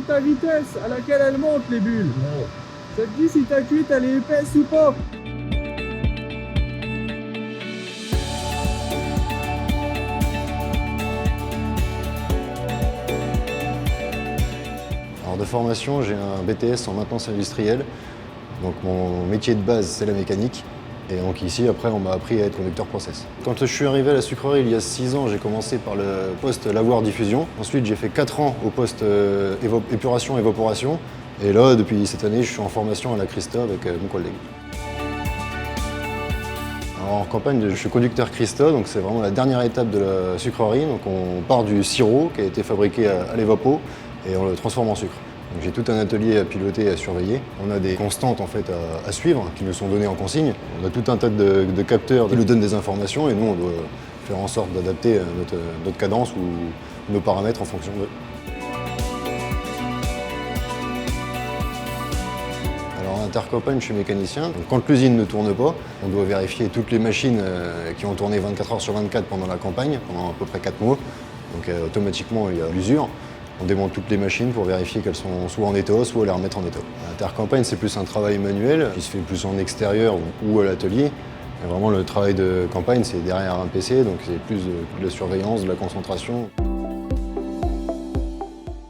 ta vitesse à laquelle elles montent les bulles. Ça te dit si ta cuite elle est épaisse ou pas. Alors de formation, j'ai un BTS en maintenance industrielle. Donc mon métier de base, c'est la mécanique. Et donc ici, après, on m'a appris à être conducteur process. Quand je suis arrivé à la sucrerie il y a 6 ans, j'ai commencé par le poste lavoir-diffusion. Ensuite, j'ai fait 4 ans au poste épuration-évaporation. Et là, depuis cette année, je suis en formation à la Christa avec mon collègue. Alors, en campagne, je suis conducteur Christa, donc c'est vraiment la dernière étape de la sucrerie. Donc on part du sirop qui a été fabriqué à l'évapo et on le transforme en sucre. Donc j'ai tout un atelier à piloter et à surveiller. On a des constantes en fait à suivre qui nous sont données en consigne. On a tout un tas de capteurs qui nous donnent des informations et nous on doit faire en sorte d'adapter notre cadence ou nos paramètres en fonction d'eux. Alors en intercampagne, je suis mécanicien. Donc, quand l'usine ne tourne pas, on doit vérifier toutes les machines qui ont tourné 24 heures sur 24 pendant la campagne, pendant à peu près 4 mois. Donc automatiquement il y a l'usure. On démonte toutes les machines pour vérifier qu'elles sont soit en état, soit les remettre en état. L'intercampagne, c'est plus un travail manuel qui se fait plus en extérieur ou à l'atelier. Et vraiment, le travail de campagne, c'est derrière un PC, donc c'est plus de la surveillance, de la concentration.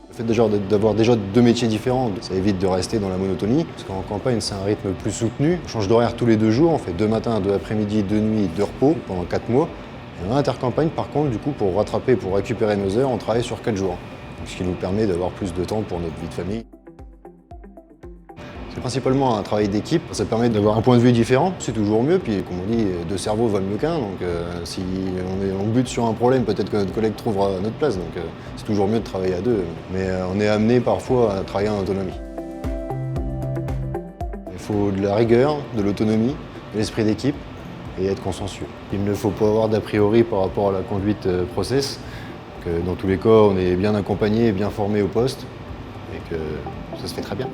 Le fait d'avoir déjà 2 métiers différents, ça évite de rester dans la monotonie. Parce qu'en campagne, c'est un rythme plus soutenu. On change d'horaire tous les 2 jours, on fait 2 matins, 2 après-midi, 2 nuits de repos pendant 4 mois. Et en intercampagne, par contre, du coup, pour rattraper, pour récupérer nos heures, on travaille sur 4 jours. Ce qui nous permet d'avoir plus de temps pour notre vie de famille. C'est principalement un travail d'équipe, ça permet d'avoir un point de vue différent, c'est toujours mieux, puis comme on dit, 2 cerveaux valent mieux qu'un, donc si on bute sur un problème, peut-être que notre collègue trouvera notre place, donc c'est toujours mieux de travailler à 2, mais on est amené parfois à travailler en autonomie. Il faut de la rigueur, de l'autonomie, de l'esprit d'équipe et être consensueux. Il ne faut pas avoir d'a priori par rapport à la conduite process. Dans tous les cas, on est bien accompagné et bien formé au poste et que ça se fait très bien.